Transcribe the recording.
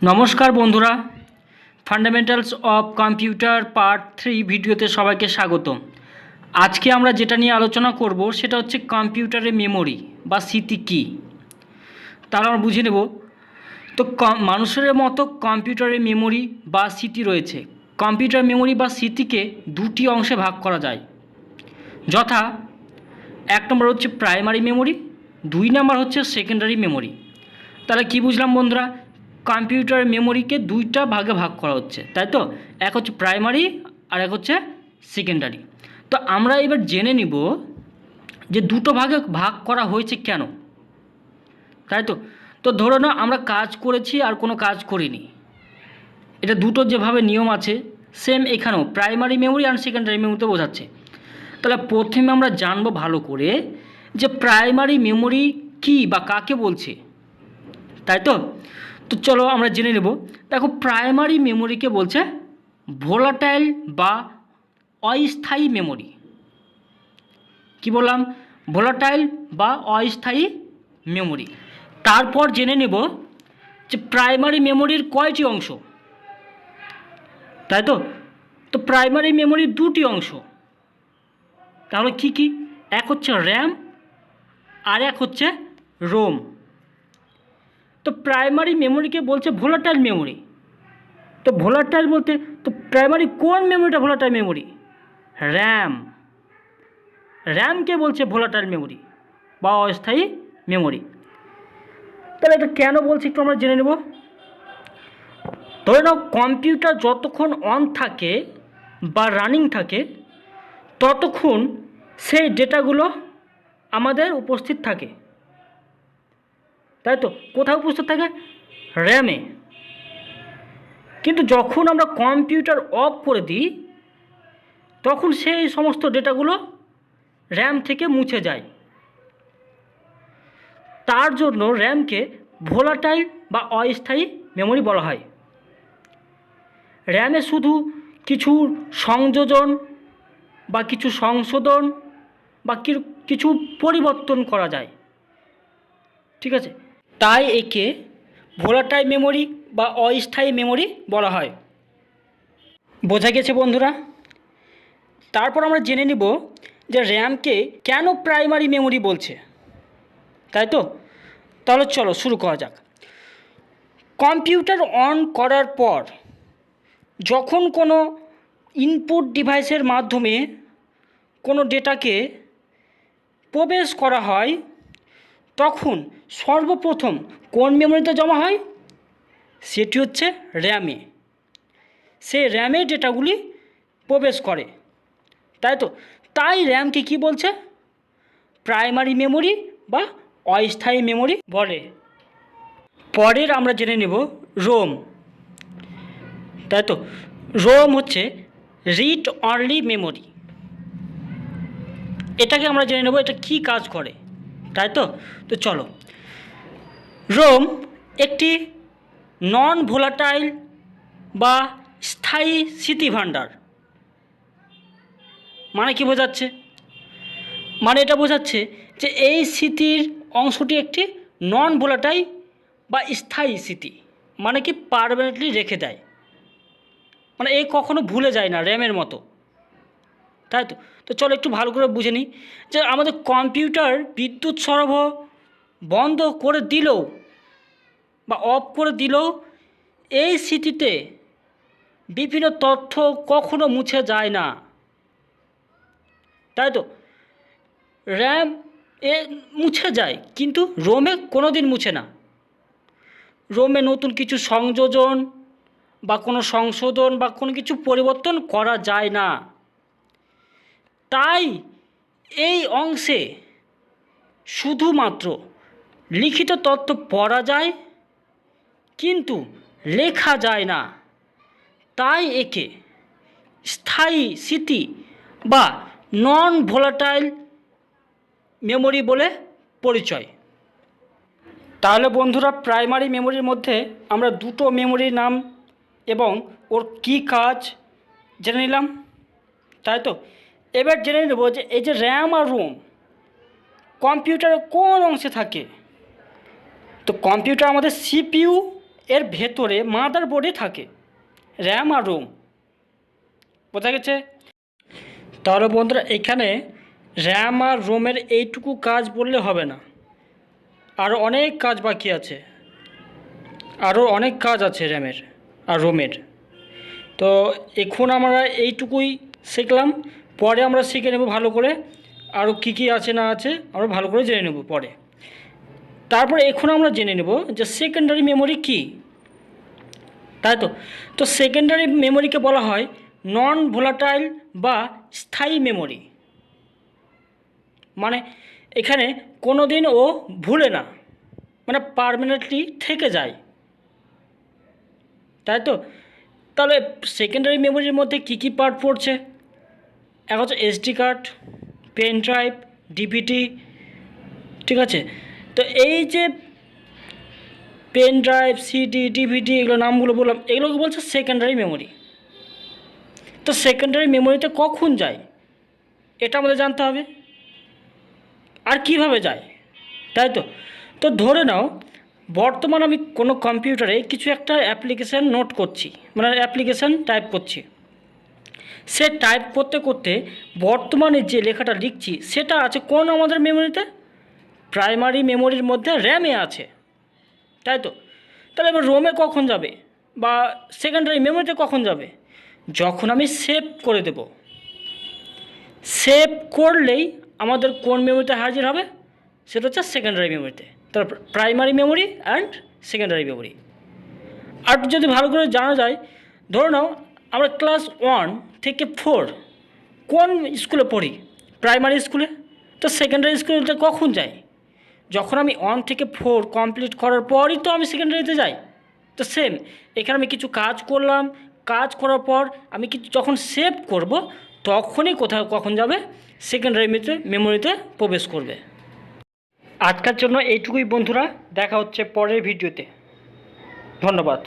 নমস্কার বন্ধুরা, fundamentals of computer part 3 ভিডিওতে সবাইকে স্বাগত। আজকে আমরা যেটা নিয়ে আলোচনা করব সেটা হচ্ছে কম্পিউটারের মেমোরি বা স্মৃতি কী। তাহলে আমরা বুঝে নেব। তো মানুষের মতো কম্পিউটারের মেমোরি বা স্মৃতি রয়েছে। কম্পিউটার মেমোরি বা স্মৃতিকে দুটি অংশে ভাগ করা যায়, যথা এক নম্বর হচ্ছে প্রাইমারি মেমোরি, দুই নম্বর হচ্ছে সেকেন্ডারি মেমোরি। তাহলে কি বুঝলাম বন্ধুরা? কম্পিউটার মেমোরিকে দুইটা ভাগে ভাগ করা হচ্ছে, তাই তো? এক হচ্ছে প্রাইমারি আর এক হচ্ছে সেকেন্ডারি। তো আমরা এবার জেনে নিব যে দুটো ভাগে ভাগ করা হয়েছে কেন, তাই তো? তো ধরো না, আমরা কাজ করেছি আর কোনো কাজ করিনি, এটা দুটো যেভাবে নিয়ম আছে সেম এখানেও প্রাইমারি মেমোরি আর সেকেন্ডারি মেমোরিতে বোঝাচ্ছে। তাহলে প্রথমে আমরা জানবো ভালো করে যে প্রাইমারি মেমোরি কী বা কাকে বলছে, তাই তো? তো চলো আমরা জেনে নেব। দেখো, প্রাইমারি মেমোরিকে বলছে ভোলাটাইল বা অস্থায়ী মেমোরি। কি বললাম? ভোলাটাইল বা অস্থায়ী মেমোরি। তারপর জেনে নেব যে প্রাইমারি মেমোরির কয়টি অংশ, তাই তো? তো প্রাইমারি মেমোরির দুটি অংশ, তাহলে কি কি? এক হচ্ছে র্যাম আর এক হচ্ছে রোম। তো প্রাইমারি মেমোরিকে বলছে ভোলাটাইল মেমোরি। তো ভোলাটাইল বলতে তো প্রাইমারি কোন মেমোরিটা ভোলাটাইল মেমোরি? র্যাম। র্যামকে বলছে ভোলাটাইল মেমোরি বা অস্থায়ী মেমোরি। তাহলে এটা কেন বলছি একটু আমরা জেনে নেব। ধরে নাও, কম্পিউটার যতক্ষণ অন থাকে বা রানিং থাকে ততক্ষণ সেই ডেটাগুলো আমাদের উপস্থিত থাকে, তাই তো? কোথায় উপস্থিত থাকে? র্যামে। কিন্তু যখন আমরা কম্পিউটার অফ করে দিই তখন সেই সমস্ত ডেটাগুলো র্যাম থেকে মুছে যায়। তার জন্য র্যামকে ভোলাটাইল বা অস্থায়ী মেমোরি বলা হয়। র্যামে শুধু কিছু সংযোজন বা কিছু সংশোধন বা কিছু পরিবর্তন করা যায়, ঠিক আছে? তাই একে ভোলাটাইল মেমোরি বা অস্থায়ী মেমোরি বলা হয়। বোঝা গেছে বন্ধুরা? তারপর আমরা জেনে নিব যে র্যামকে কেন প্রাইমারি মেমোরি বলছে, তাই তো? তাহলে চলো শুরু করা যাক। কম্পিউটার অন করার পর যখন কোনো ইনপুট ডিভাইসের মাধ্যমে কোনো ডেটাকে প্রবেশ করা হয় তখন সর্বপ্রথম কোন মেমোরিতে জমা হয়? সেটি হচ্ছে র্যামে। সে র্যামে ডেটাগুলি প্রবেশ করে, তাই তো? তাই র্যামকে কি বলছে? প্রাইমারি মেমোরি বা অস্থায়ী মেমোরি বলে। পরের আমরা জেনে নেব রোম, তাই তো? রোম হচ্ছে রিড অনলি মেমোরি। এটাকে আমরা জেনে নেব এটা কি কাজ করে, তাই তো? তো চলো, রোম একটি নন ভোলাটাইল বা স্থায়ী স্মৃতি ভাণ্ডার। মানে কি বোঝাচ্ছে? মানে এটা বোঝাচ্ছে যে এই স্মৃতির অংশটি একটি নন ভোলাটাইল বা স্থায়ী স্মৃতি, মানে কি পারমানেন্টলি রেখে দেয়, মানে এই কখনো ভুলে যায় না, র্যামের মতো, তাই তো? তো চলো একটু ভালো করে বুঝে নিই যে আমাদের কম্পিউটার বিদ্যুৎ সরবরাহ বন্ধ করে দিলেও বা অফ করে দিলেও এই স্মৃতিতে বিভিন্ন তথ্য কখনো মুছে যায় না, তাই তো? র্যাম মুছে যায় কিন্তু রোমে কোনো দিন মুছে না। রোমে নতুন কিছু সংযোজন বা কোনো সংশোধন বা কোনো কিছু পরিবর্তন করা যায় না। তাই এই অংশে শুধুমাত্র লিখিত তথ্য পড়া যায় কিন্তু লেখা যায় না। তাই একে স্থায়ী স্মৃতি বা নন ভোলাটাইল মেমোরি বলে পরিচয়। তাহলে বন্ধুরা, প্রাইমারি মেমোরির মধ্যে আমরা দুটো মেমোরির নাম এবং ওর কী কাজ জেনে নিলাম, তাই তো? এবার জেনে নেব যে এই যে র্যাম আর রোম কম্পিউটারের কোন অংশে থাকে। তো কম্পিউটার আমাদের সিপিইউ এর ভেতরে মাদার বোর্ডে থাকে র্যাম আর রোম। বোঝা গেছে? তাহলে বন্ধুরা এখানে র্যাম আর রোমের এইটুকু কাজ বললে হবে না, আরও অনেক কাজ বাকি আছে, আরও অনেক কাজ আছে র্যামের আর রোমের। তো এখন আমরা এইটুকুই শিখলাম, পরে আমরা শিখে নেব ভালো করে আরও কী কী আছে না আছে আমরা ভালো করে জেনে নেব পরে। তারপরে এখন আমরা জেনে নেব যে সেকেন্ডারি মেমোরি কী, তাই তো। তো সেকেন্ডারি মেমোরিকে বলা হয় নন ভোলাটাইল বা স্থায়ী মেমোরি। মানে এখানে কোনো দিন ও ভুলে না, মানে পার্মানেন্টলি থেকে যায়, তাই তো। তাহলে সেকেন্ডারি মেমোরির মধ্যে কী কী পার্ট পড়ছে? এক হচ্ছে SD card, pen drive, DVD, ঠিক আছে। তো এই যে পেন ড্রাইভ, সিডি, ডিভিডি, এগুলো নামগুলো বললাম, এগুলোকে বলছে সেকেন্ডারি মেমোরি। তো সেকেন্ডারি মেমোরিতে কখন যায় এটা আমাদের জানতে হবে, আর কিভাবে যায়, তাই তো। তো ধরে নাও বর্তমান আমি কোনো কম্পিউটারে কিছু একটা অ্যাপ্লিকেশান নোট করছি, মানে অ্যাপ্লিকেশান টাইপ করছি। সে টাইপ করতে করতে বর্তমানে যে লেখাটা লিখছি সেটা আছে কোন আমাদের মেমোরিতে? প্রাইমারি মেমোরির মধ্যে র্যামে আছে, তাই তো। তাহলে এবার রোমে কখন যাবে বা সেকেন্ডারি মেমোরিতে কখন যাবে? যখন আমি সেভ করে দেব। সেভ করলেই আমাদের কোন মেমোরিতে হাজির হবে? সেটা হচ্ছে সেকেন্ডারি মেমোরিতে। তারপর primary memory and secondary memory. আর যদি ভালো করে জানা যায়, ধরে নাও আমরা ক্লাস 1 থেকে 4 কোন স্কুলে পড়ি? প্রাইমারি স্কুলে। তো সেকেন্ডারি স্কুলটা কখন যাই? যখন আমি 1 থেকে 4 কমপ্লিট করার পরই তো আমি সেকেন্ডারিতে যাই। তো সেম এখানে আমি কিছু কাজ করলাম, কাজ করার পর আমি কিছু যখন সেভ করব তখনই কখন যাবে? সেকেন্ডারি মেমোরিতে প্রবেশ করবে। আজকের জন্য এইটুকুই বন্ধুরা, দেখা হচ্ছে পরের ভিডিওতে। ধন্যবাদ।